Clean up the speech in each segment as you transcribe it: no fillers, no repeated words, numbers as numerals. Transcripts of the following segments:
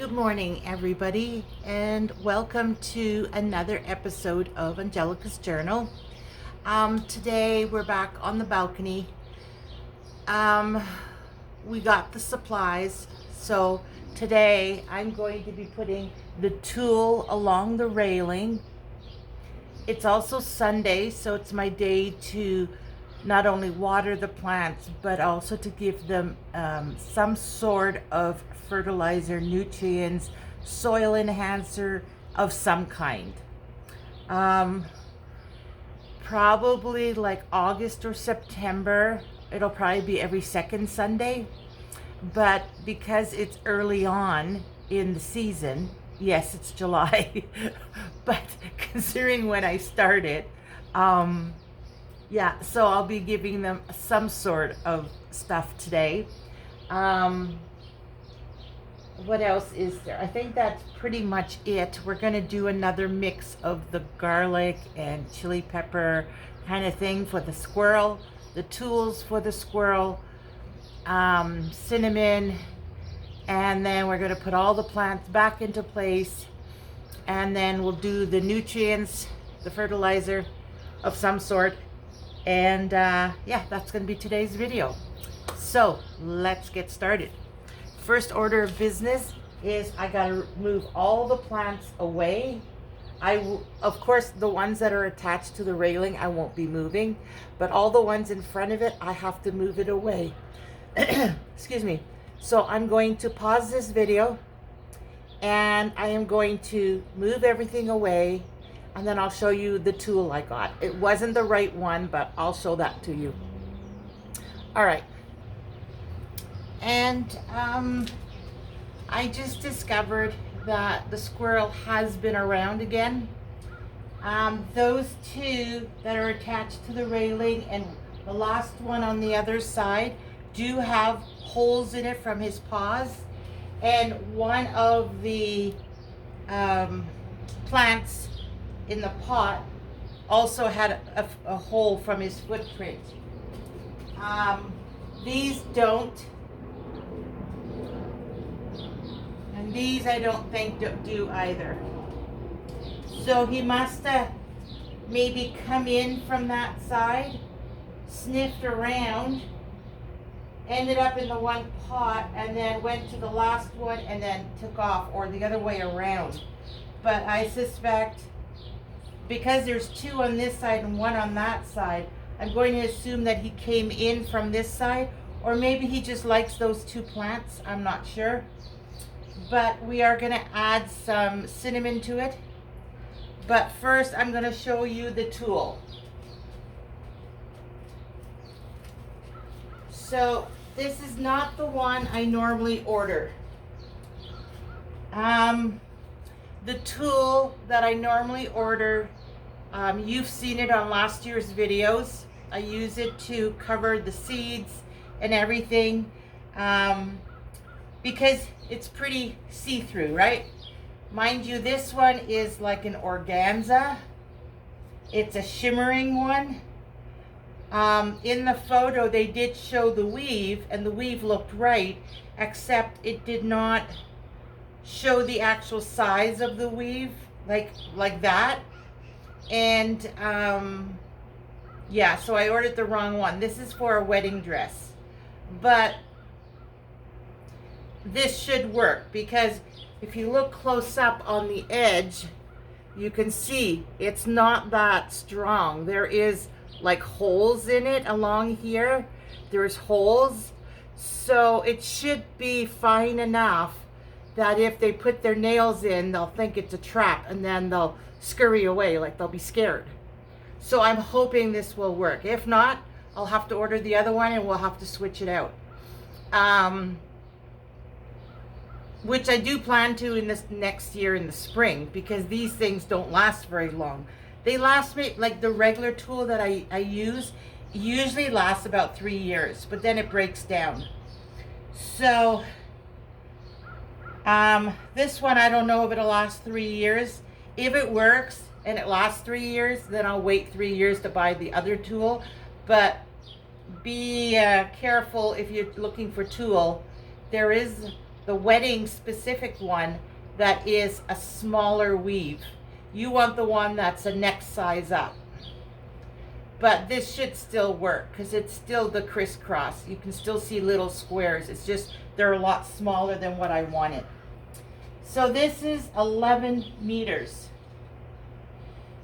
Good morning, everybody, and welcome to another episode of Angelika's Journal. Today we're back on the balcony. We got the supplies, so today I'm going to be putting the tulle along the railing. It's also Sunday, so it's my day to not only water the plants, but also to give them some sort of fertilizer, nutrients, soil enhancer of some kind. Probably like August or September, it'll probably be every second Sunday. But because it's early on in the season, yes, it's July, but considering when I started, yeah, so I'll be giving them some sort of stuff today. What else is there? I think that's pretty much it. We're going to do another mix of the garlic and chili pepper kind of thing for the squirrel, the tools for the squirrel, cinnamon, and then we're going to put all the plants back into place, and then we'll do the nutrients, the fertilizer of some sort. And yeah, that's going to be today's video. So let's get started. First order of business is I got to move all the plants away. Of course, the ones that are attached to the railing I won't be moving, but all the ones in front of it, I have to move it away. Excuse me. So I'm going to pause this video and I am going to move everything away, and then I'll show you the tool I got. It wasn't the right one, but I'll show that to you. All right. And I just discovered that the squirrel has been around again. Those two that are attached to the railing and the last one on the other side do have holes in it from his paws. And one of the plants in the pot also had a hole from his footprint. These don't. And these I don't think do either. So he must have maybe come in from that side, sniffed around, ended up in the one pot, and then went to the last one and then took off, or the other way around. But I suspect, because there's two on this side and one on that side, I'm going to assume that he came in from this side, or maybe he just likes those two plants. I'm not sure. But we are going to add some cinnamon to it. But first I'm going to show you the tool. So this is not the one I normally order. The tool that I normally order, you've seen it on last year's videos. I use it to cover the seeds and everything, because it's pretty see-through, right? Mind you, this one is like an organza. It's a shimmering one. In the photo, they did show the weave, and the weave looked right, except it did not show the actual size of the weave, like that. And yeah, so I ordered the wrong one. This is for a wedding dress, but this should work, because if you look close up on the edge, you can see it's not that strong. There is like holes in it along here. There's holes, so it should be fine enough that if they put their nails in, they'll think it's a trap, and then they'll scurry away, like they'll be scared. So I'm hoping this will work. If not, I'll have to order the other one and we'll have to switch it out. Which I do plan to in this next year in the spring, because these things don't last very long. They last me, like the regular tool that I use, usually lasts about 3 years, but then it breaks down. So this one, I don't know if it'll last 3 years. If it works and it lasts 3 years, then I'll wait 3 years to buy the other tool. But be careful if you're looking for tool. There is the wedding specific one that is a smaller weave. You want the one that's a next size up. But this should still work because it's still the crisscross. You can still see little squares. It's just they're a lot smaller than what I wanted. So this is 11 meters.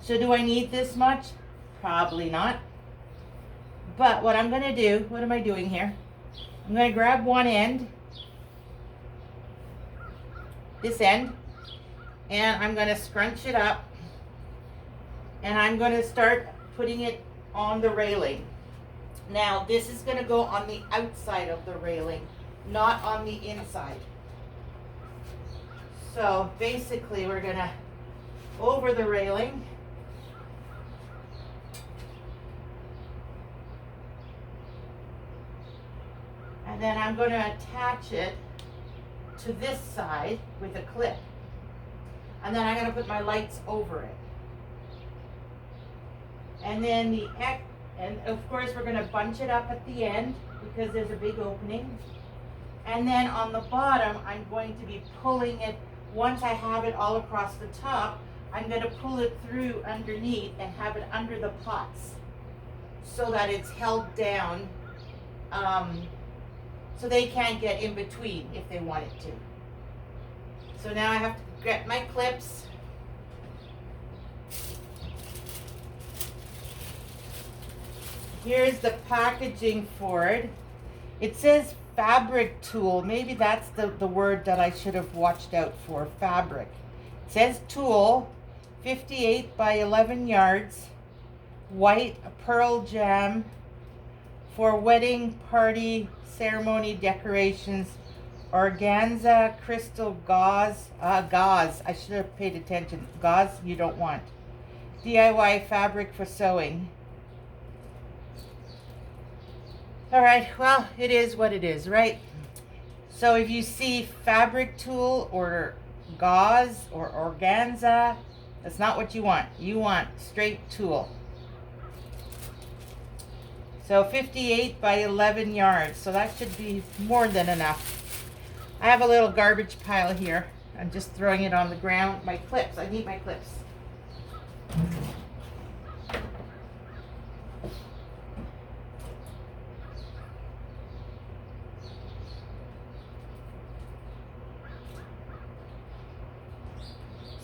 So do I need this much? Probably not. But what I'm going to do, what am I doing here? I'm going to grab one end, this end, and I'm going to scrunch it up, and I'm going to start putting it on the railing. Now this is going to go on the outside of the railing, not on the inside. So basically we're going to over the railing, and then I'm going to attach it to this side with a clip, and then I'm going to put my lights over it. And then and of course we're going to bunch it up at the end because there's a big opening. And then on the bottom, I'm going to be pulling it. Once I have it all across the top, I'm going to pull it through underneath and have it under the pots so that it's held down, so they can't get in between if they want it to. So now I have to get my clips. Here's the packaging for it. It says fabric tulle. Maybe that's the word that I should have watched out for, fabric. It says tulle, 58 by 11 yards, white pearl jam for wedding, party, ceremony decorations, organza, crystal gauze, gauze, I should have paid attention, gauze you don't want, DIY fabric for sewing. All right, well, it is what it is, right? So if you see fabric tulle or gauze or organza, that's not what you want. You want straight tulle. So 58 by 11 yards, so that should be more than enough. I have a little garbage pile here. I'm just throwing it on the ground. My clips, I need my clips.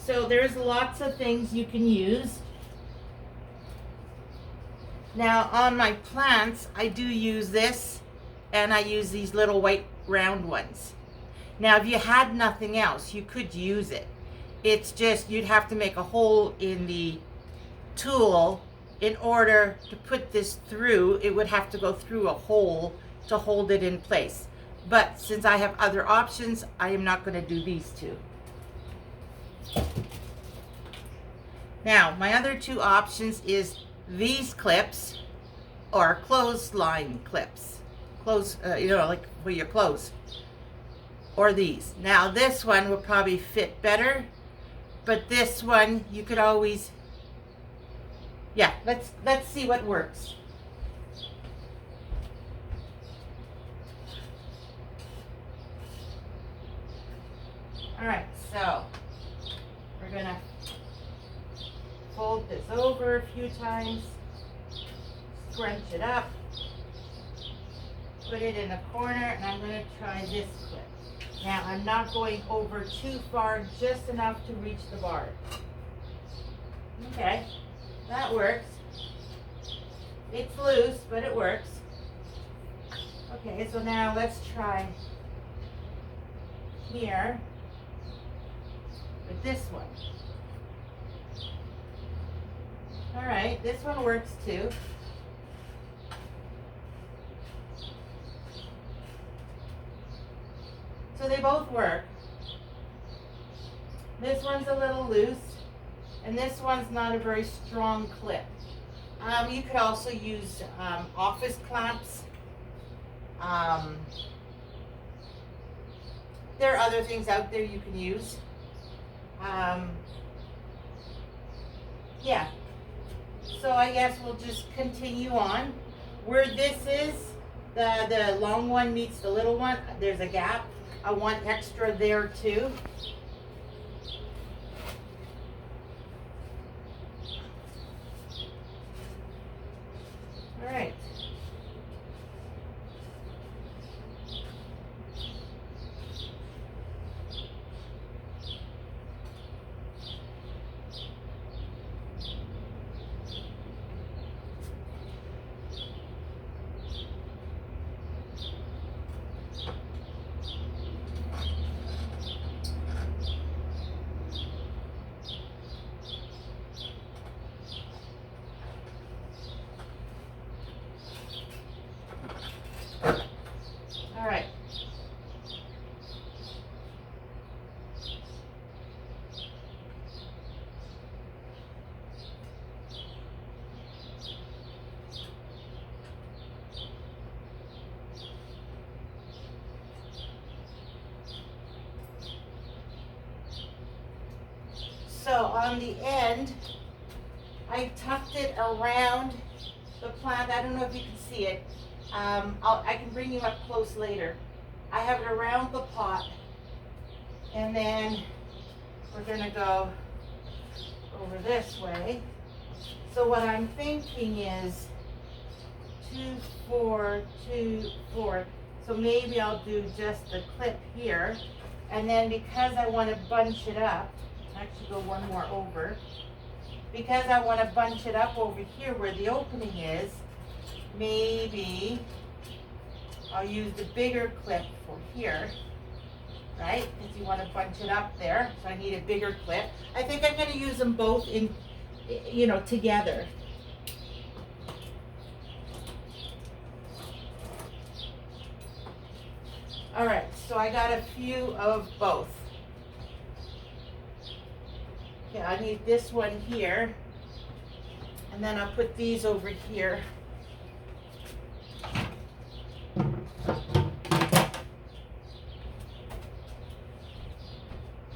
So there's lots of things you can use. Now on my plants, I do use this, and I use these little white round ones. Now if you had nothing else, you could use it. It's just you'd have to make a hole in the tulle in order to put this through. It would have to go through a hole to hold it in place. But since I have other options, I am not going to do these two. Now, my other two options is these clips or clothesline clips. Like for your clothes. Or these. Now, this one will probably fit better, but this one you could always, yeah, let's see what works. All right, so we're gonna fold this over a few times, scrunch it up, put it in a corner, and I'm going to try this clip. Now I'm not going over too far, just enough to reach the bar. Okay, that works. It's loose, but it works. Okay, so now let's try here with this one. All right, this one works too. So they both work. This one's a little loose, and this one's not a very strong clip. You could also use office clamps. There are other things out there you can use. Yeah. So I guess we'll just continue on. Where this is, the long one meets the little one, there's a gap. I want extra there too. All right. All right. So on the end, I tucked it around the plant. I don't know if you can see it. I can bring you up close later. I have it around the pot, and then we're gonna go over this way. So what I'm thinking is 2, 4, 2, 4. So maybe I'll do just the clip here, and then because I want to bunch it up, actually go one more over. Because I want to bunch it up over here where the opening is, maybe I'll use the bigger clip for here, right? Because you want to bunch it up there, so I need a bigger clip. I think I'm going to use them both in, you know, together. All right, so I got a few of both. Okay, I need this one here, and then I'll put these over here.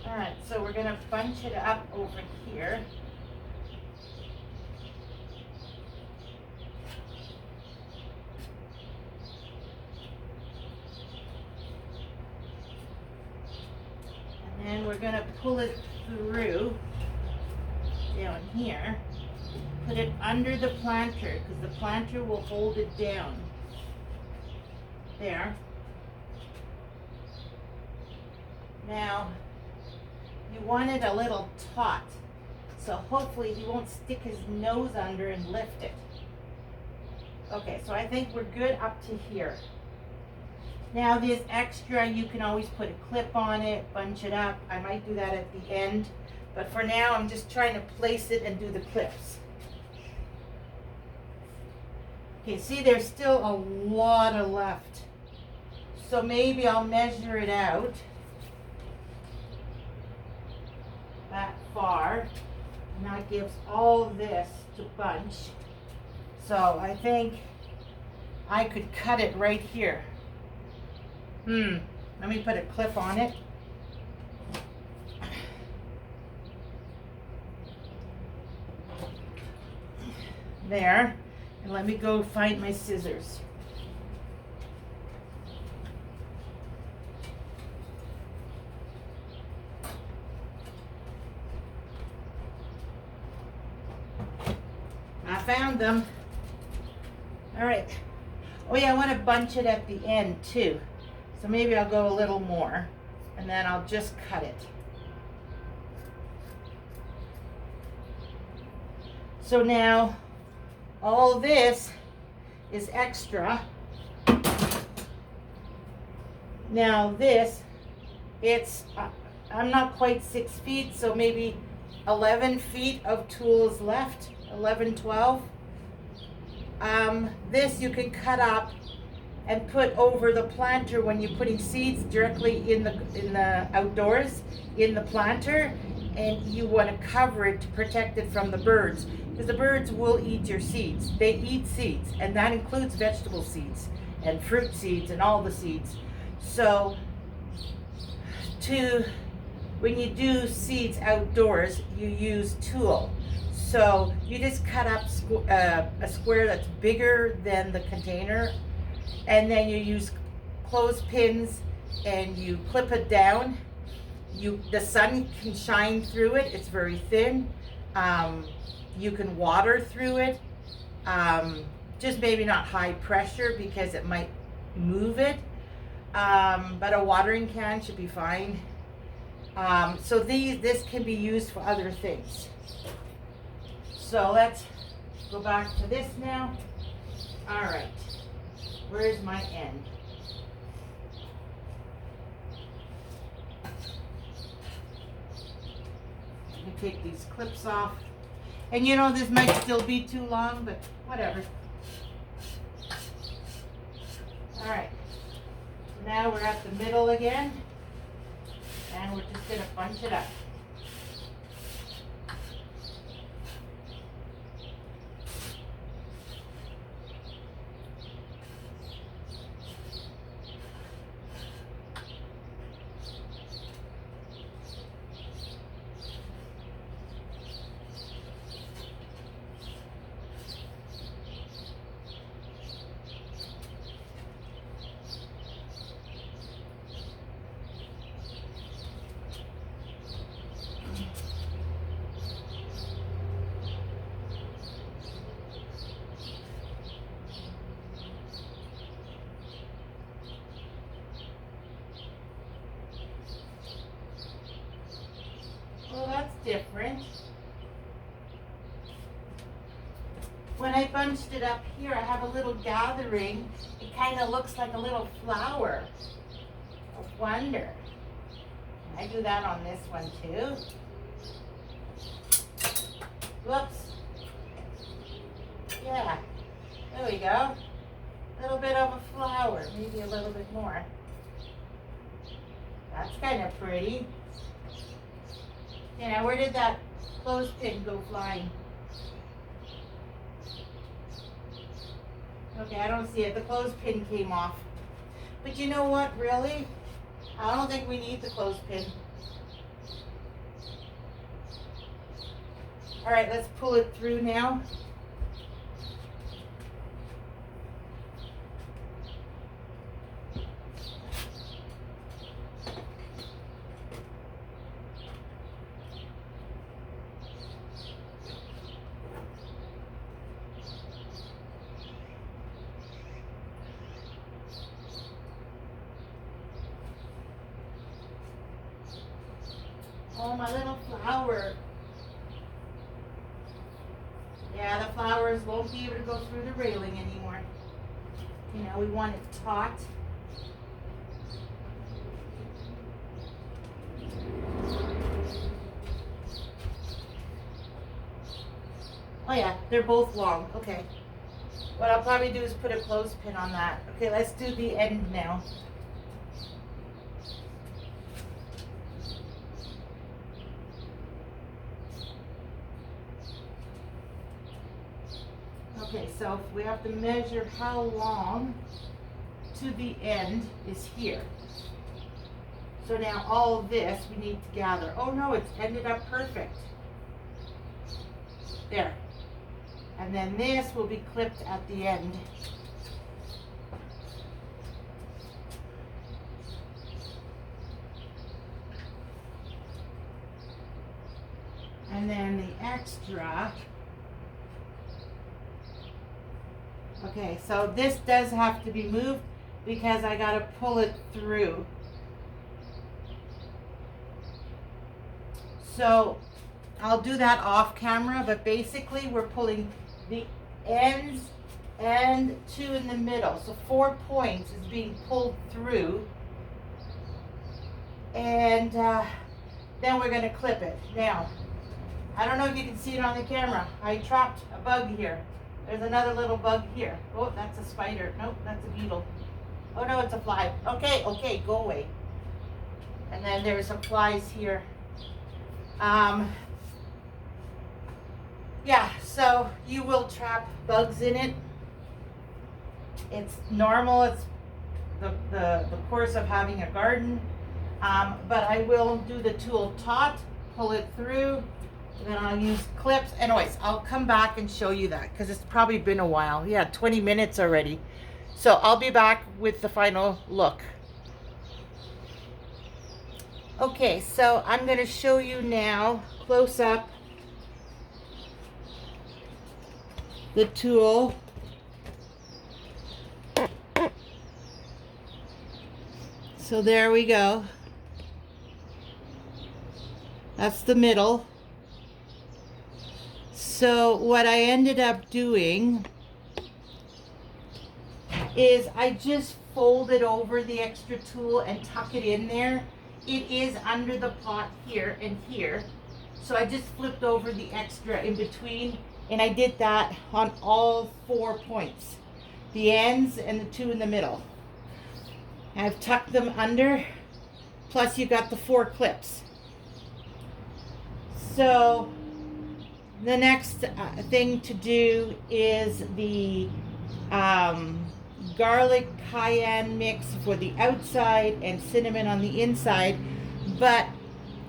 All right, so we're gonna bunch it up over here. And then we're gonna pull it through down here, put it under the planter because the planter will hold it down. There. Now, you want it a little taut, so hopefully he won't stick his nose under and lift it. Okay, so I think we're good up to here. Now this extra, you can always put a clip on it, bunch it up. I might do that at the end. But for now, I'm just trying to place it and do the clips. Okay, see, there's still a lot of left. So maybe I'll measure it out that far. And that gives all this to bunch. So I think I could cut it right here. Let me put a clip on it. There, and let me go find my scissors. I found them. All right. Oh yeah, I want to bunch it at the end too. So maybe I'll go a little more, and then I'll just cut it. So now, all this is extra. Now this, it's, I'm not quite 6 feet, so maybe 11 feet of tools left, 11, 12. This you can cut up and put over the planter when you're putting seeds directly in the outdoors, in the planter, and you want to cover it to protect it from the birds. Because the birds will eat your seeds. They eat seeds, and that includes vegetable seeds and fruit seeds and all the seeds. So when you do seeds outdoors, you use tulle. So you just cut up a square that's bigger than the container, and then you use clothespins and you clip it down, the sun can shine through it. It's very thin. You can water through it. Just maybe not high pressure because it might move it. But a watering can should be fine. So this can be used for other things. So let's go back to this now. All right, where's my end? Let me take these clips off. And you know, this might still be too long, but whatever. All right, now we're at the middle again, and we're just gonna bunch it up. Well, that's different. When I bunched it up here, I have a little gathering. It kind of looks like a little flower. I wonder. Can I do that on this one too? Whoops. Yeah. There we go. A little bit of a flower, maybe a little bit more. That's kind of pretty. Yeah, where did that clothespin go flying? Okay, I don't see it. The clothespin came off. But you know what, really? I don't think we need the clothespin. All right, let's pull it through now. Oh, my little flower. Yeah, the flowers won't be able to go through the railing anymore. You know, we want it taut. Oh yeah, they're both long. Okay. What I'll probably do is put a clothespin on that. Okay, let's do the end now. Okay, so we have to measure how long to the end is here. So now all of this we need to gather. Oh no, it's ended up perfect. There. And then this will be clipped at the end. And then the extra. Okay, so this does have to be moved because I got to pull it through. So I'll do that off camera, but basically we're pulling the ends and two in the middle. So 4 points is being pulled through. And then we're going to clip it. Now, I don't know if you can see it on the camera. I trapped a bug here. There's another little bug here. Oh, that's a spider. Nope, that's a beetle. Oh no, it's a fly. Okay, okay, go away. And then there's some flies here. Yeah, so you will trap bugs in it. It's normal. It's the course of having a garden. But I will do the tool taut, pull it through. Then I'll use clips. Anyways, I'll come back and show you that because it's probably been a while. Yeah, 20 minutes already. So I'll be back with the final look. Okay, so I'm going to show you now, close up, the tool. So there we go. That's the middle. So what I ended up doing is I just folded over the extra tool and tuck it in there. It is under the pot here and here. So I just flipped over the extra in between, and I did that on all 4 points, the ends and the 2 in the middle. I've tucked them under, plus you got the 4 clips. So the next thing to do is the garlic cayenne mix for the outside and cinnamon on the inside. But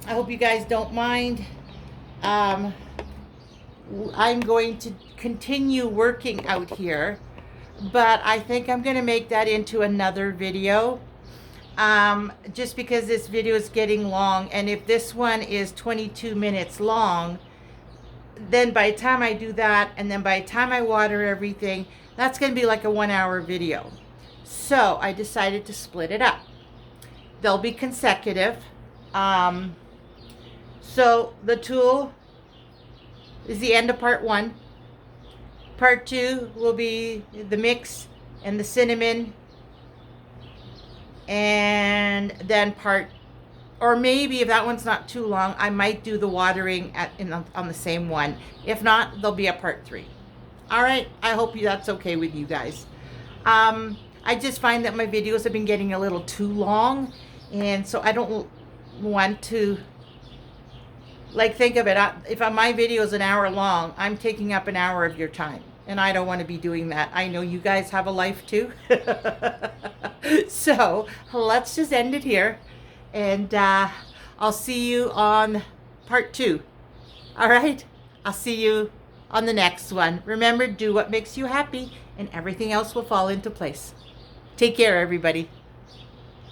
I hope you guys don't mind. I'm going to continue working out here, but I think I'm going to make that into another video. Just because this video is getting long, and if this one is 22 minutes long, then by the time I do that, and then by the time I water everything, that's going to be like a 1-hour video. So I decided to split it up. They'll be consecutive. So the tool is the end of part 1. Part 2 will be the mix and the cinnamon. And then or maybe if that one's not too long, I might do the watering on the same one. If not, there'll be a part 3. All right, I hope that's okay with you guys. I just find that my videos have been getting a little too long, and so I don't want to, like, think of it. If my video is an hour long, I'm taking up an hour of your time, and I don't want to be doing that. I know you guys have a life too. So let's just end it here, and I'll see you on part 2. All right, I'll see you on the next one. Remember, do what makes you happy, and everything else will fall into place. Take care, everybody.